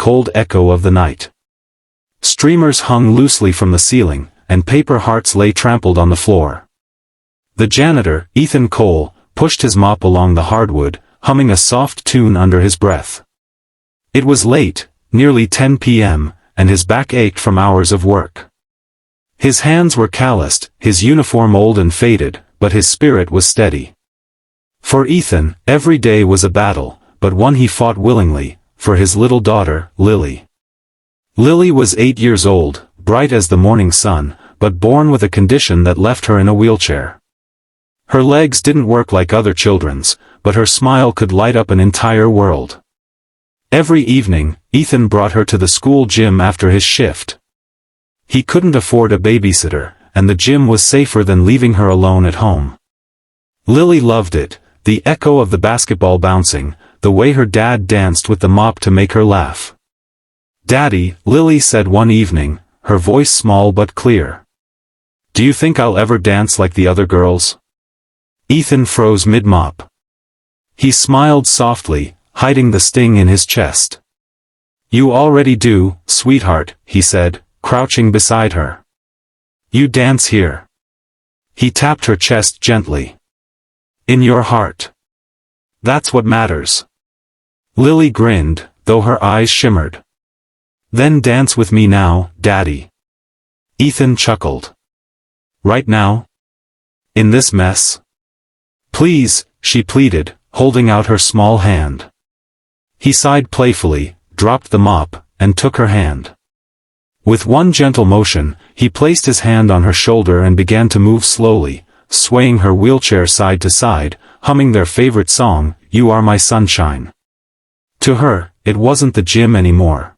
cold echo of the night. Streamers hung loosely from the ceiling, and paper hearts lay trampled on the floor. The janitor, Ethan Cole, pushed his mop along the hardwood, humming a soft tune under his breath. It was late, nearly 10 p.m., and his back ached from hours of work. His hands were calloused, his uniform old and faded, but his spirit was steady. For Ethan, every day was a battle, but one he fought willingly, for his little daughter, Lily. Lily was 8 years old, bright as the morning sun, but born with a condition that left her in a wheelchair. Her legs didn't work like other children's, but her smile could light up an entire world. Every evening, Ethan brought her to the school gym after his shift. He couldn't afford a babysitter, and the gym was safer than leaving her alone at home. Lily loved it, the echo of the basketball bouncing, the way her dad danced with the mop to make her laugh. "Daddy," Lily said one evening, her voice small but clear. "Do you think I'll ever dance like the other girls?" Ethan froze mid-mop. He smiled softly, hiding the sting in his chest. "You already do, sweetheart," he said, crouching beside her. "You dance here." He tapped her chest gently. "In your heart. That's what matters." Lily grinned, though her eyes shimmered. "Then dance with me now, Daddy." Ethan chuckled. "Right now? In this mess?" "Please," she pleaded, holding out her small hand. He sighed playfully, dropped the mop, and took her hand. With one gentle motion, he placed his hand on her shoulder and began to move slowly, swaying her wheelchair side to side, humming their favorite song, "You Are My Sunshine." To her, it wasn't the gym anymore.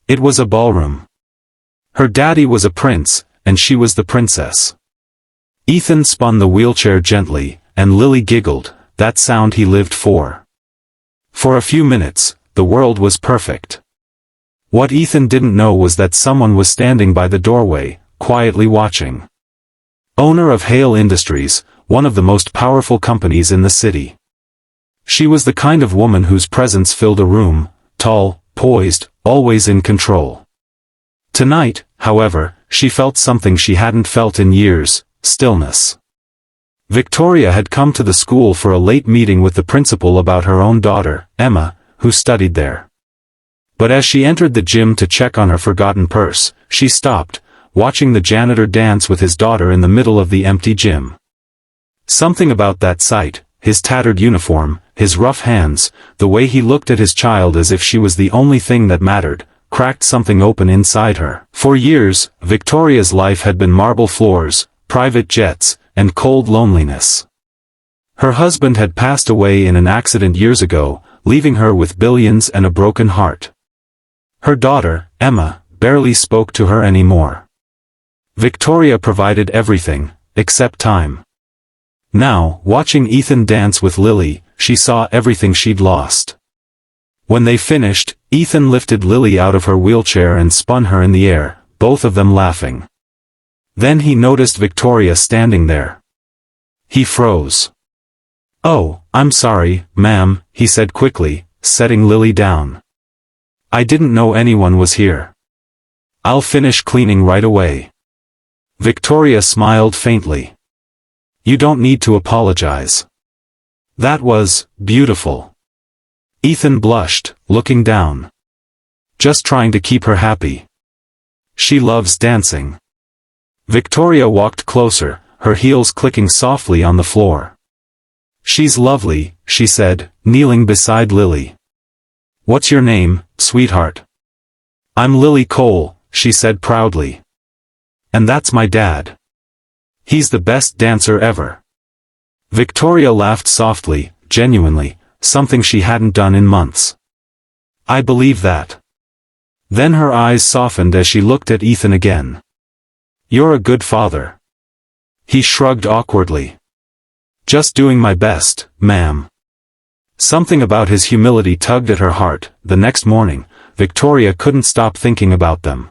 It was a ballroom. Her daddy was a prince, and she was the princess. Ethan spun the wheelchair gently, and Lily giggled, that sound he lived for. For a few minutes, the world was perfect. What Ethan didn't know was that someone was standing by the doorway, quietly watching. Owner of Hale Industries, one of the most powerful companies in the city. She was the kind of woman whose presence filled a room, tall, poised, always in control. Tonight, however, she felt something she hadn't felt in years, stillness. Victoria had come to the school for a late meeting with the principal about her own daughter, Emma, who studied there. But as she entered the gym to check on her forgotten purse, she stopped, watching the janitor dance with his daughter in the middle of the empty gym. Something about that sight, his tattered uniform, his rough hands, the way he looked at his child as if she was the only thing that mattered, cracked something open inside her. For years, Victoria's life had been marble floors, private jets, and cold loneliness. Her husband had passed away in an accident years ago, leaving her with billions and a broken heart. Her daughter, Emma, barely spoke to her anymore. Victoria provided everything, except time. Now, watching Ethan dance with Lily, she saw everything she'd lost. When they finished, Ethan lifted Lily out of her wheelchair and spun her in the air, both of them laughing. Then he noticed Victoria standing there. He froze. "Oh, I'm sorry, ma'am," he said quickly, setting Lily down. "I didn't know anyone was here. I'll finish cleaning right away." Victoria smiled faintly. "You don't need to apologize. That was beautiful." Ethan blushed, looking down. "Just trying to keep her happy. She loves dancing." Victoria walked closer, her heels clicking softly on the floor. "She's lovely," she said, kneeling beside Lily. "What's your name, sweetheart?" "I'm Lily Cole," she said proudly. "And that's my dad. He's the best dancer ever." Victoria laughed softly, genuinely, something she hadn't done in months. "I believe that." Then her eyes softened as she looked at Ethan again. "You're a good father." He shrugged awkwardly. "Just doing my best, ma'am." Something about his humility tugged at her heart. The next morning, Victoria couldn't stop thinking about them.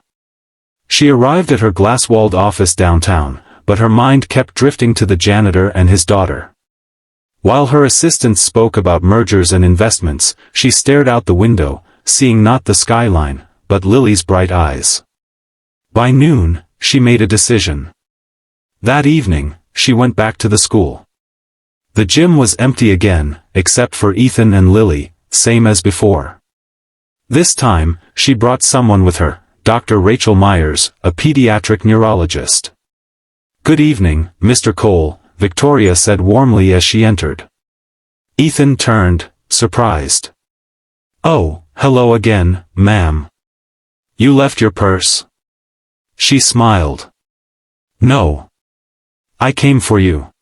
She arrived at her glass-walled office downtown, but her mind kept drifting to the janitor and his daughter. While her assistants spoke about mergers and investments, she stared out the window, seeing not the skyline, but Lily's bright eyes. By noon, she made a decision. That evening, she went back to the school. The gym was empty again, except for Ethan and Lily, same as before. This time, she brought someone with her, Dr. Rachel Myers, a pediatric neurologist. "Good evening, Mr. Cole," Victoria said warmly as she entered. Ethan turned, surprised. "Oh, hello again, ma'am. You left your purse?" She smiled. "No. I came for you."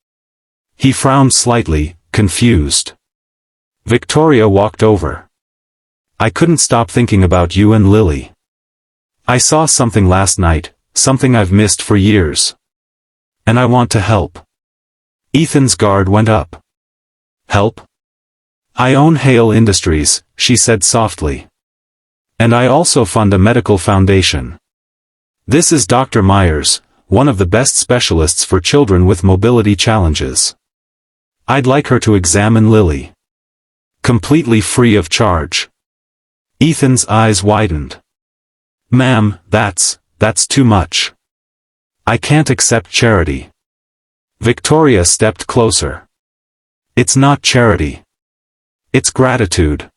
He frowned slightly, confused. Victoria walked over. "I couldn't stop thinking about you and Lily. I saw something last night, something I've missed for years. And I want to help." Ethan's guard went up. "Help? I own Hale Industries," she said softly. "And I also fund a medical foundation. This is Dr. Myers, one of the best specialists for children with mobility challenges. I'd like her to examine Lily. Completely free of charge." Ethan's eyes widened. "Ma'am, that's too much. I can't accept charity." Victoria stepped closer. "It's not charity. It's gratitude.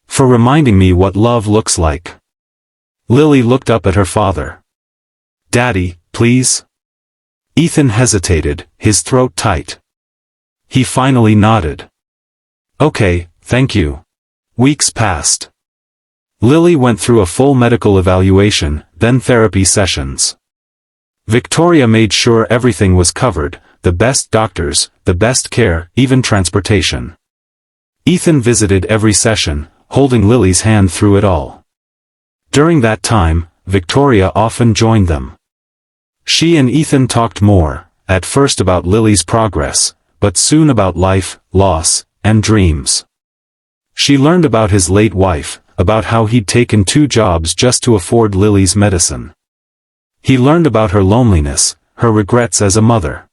For reminding me what love looks like." Lily looked up at her father. "Daddy, please?" Ethan hesitated, his throat tight. He finally nodded. "Okay, thank you." Weeks passed. Lily went through a full medical evaluation, then therapy sessions. Victoria made sure everything was covered, the best doctors, the best care, even transportation. Ethan visited every session, holding Lily's hand through it all. During that time, Victoria often joined them. She and Ethan talked more, at first about Lily's progress, but soon about life, loss, and dreams. She learned about his late wife, about how he'd taken 2 jobs just to afford Lily's medicine. He learned about her loneliness, her regrets as a mother.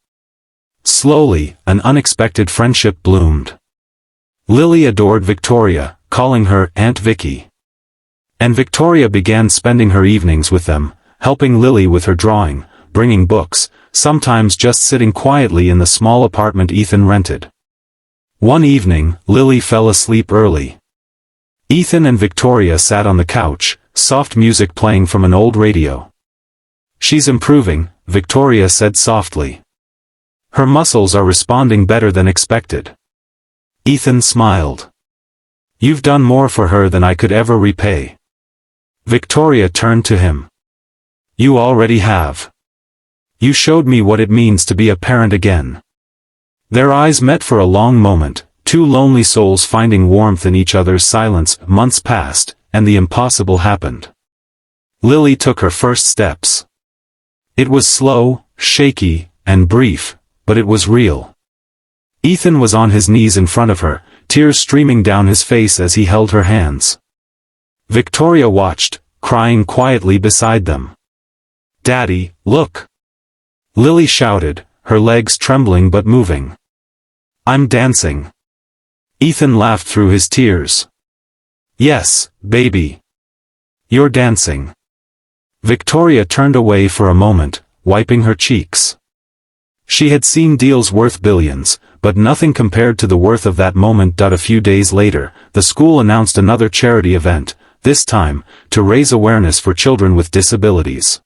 Slowly, an unexpected friendship bloomed. Lily adored Victoria, calling her Aunt Vicky. And Victoria began spending her evenings with them, helping Lily with her drawing, bringing books, sometimes just sitting quietly in the small apartment Ethan rented. One evening, Lily fell asleep early. Ethan and Victoria sat on the couch, soft music playing from an old radio. "She's improving," Victoria said softly. "Her muscles are responding better than expected." Ethan smiled. "You've done more for her than I could ever repay." Victoria turned to him. "You already have. You showed me what it means to be a parent again." Their eyes met for a long moment, 2 lonely souls finding warmth in each other's silence. Months passed, and the impossible happened. Lily took her first steps. It was slow, shaky, and brief, but it was real. Ethan was on his knees in front of her, tears streaming down his face as he held her hands. Victoria watched, crying quietly beside them. "Daddy, look!" Lily shouted, her legs trembling but moving. "I'm dancing." Ethan laughed through his tears. "Yes, baby. You're dancing." Victoria turned away for a moment, wiping her cheeks. She had seen deals worth billions, but nothing compared to the worth of that moment. A few days later, the school announced another charity event, this time, to raise awareness for children with disabilities.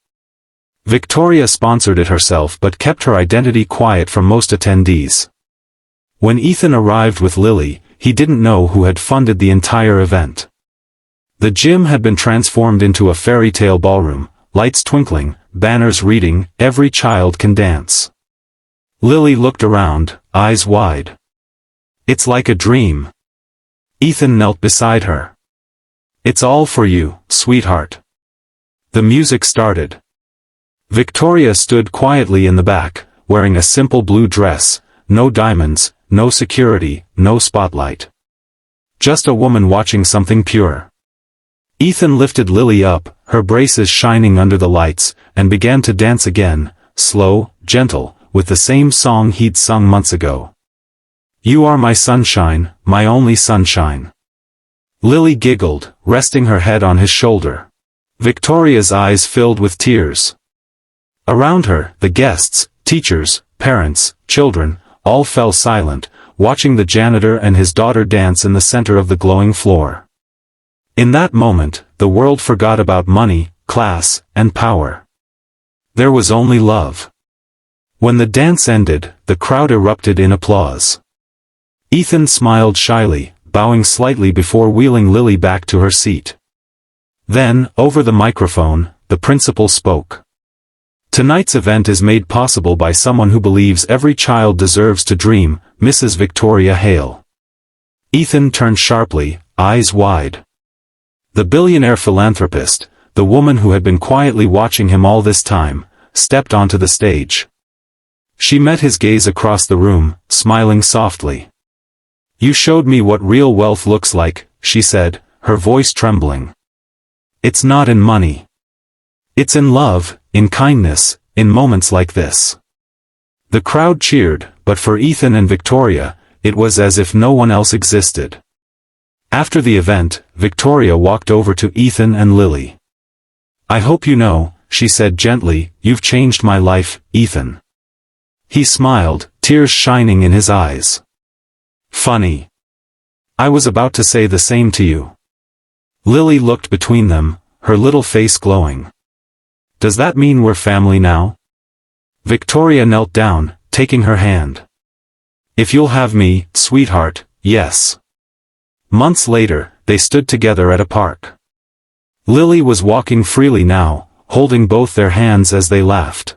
Victoria sponsored it herself but kept her identity quiet from most attendees. When Ethan arrived with Lily, he didn't know who had funded the entire event. The gym had been transformed into a fairy tale ballroom, lights twinkling, banners reading, "Every child can dance." Lily looked around, eyes wide. "It's like a dream." Ethan knelt beside her. "It's all for you, sweetheart." The music started. Victoria stood quietly in the back, wearing a simple blue dress, no diamonds, no security, no spotlight. Just a woman watching something pure. Ethan lifted Lily up, her braces shining under the lights, and began to dance again, slow, gentle, with the same song he'd sung months ago. "You are my sunshine, my only sunshine." Lily giggled, resting her head on his shoulder. Victoria's eyes filled with tears. Around her, the guests, teachers, parents, children, all fell silent, watching the janitor and his daughter dance in the center of the glowing floor. In that moment, the world forgot about money, class, and power. There was only love. When the dance ended, the crowd erupted in applause. Ethan smiled shyly, bowing slightly before wheeling Lily back to her seat. Then, over the microphone, the principal spoke. Tonight's event is made possible by someone who believes every child deserves to dream, Mrs. Victoria Hale. Ethan turned sharply, eyes wide. The billionaire philanthropist, the woman who had been quietly watching him all this time, stepped onto the stage. She met his gaze across the room, smiling softly. "You showed me what real wealth looks like," she said, her voice trembling. "It's not in money. It's in love, in kindness, in moments like this." The crowd cheered, but for Ethan and Victoria, it was as if no one else existed. After the event, Victoria walked over to Ethan and Lily. "I hope you know," she said gently, "you've changed my life, Ethan." He smiled, tears shining in his eyes. "Funny. I was about to say the same to you." Lily looked between them, her little face glowing. "Does that mean we're family now?" Victoria knelt down, taking her hand. "If you'll have me, sweetheart, yes." Months later, they stood together at a park. Lily was walking freely now, holding both their hands as they laughed.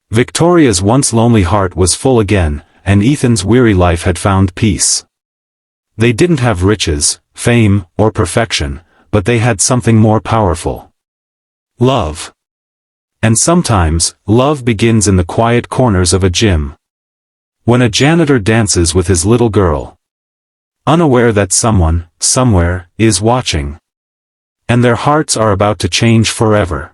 Victoria's once lonely heart was full again, and Ethan's weary life had found peace. They didn't have riches, fame, or perfection, but they had something more powerful. Love. And sometimes, love begins in the quiet corners of a gym. When a janitor dances with his little girl, unaware that someone, somewhere, is watching. And their hearts are about to change forever.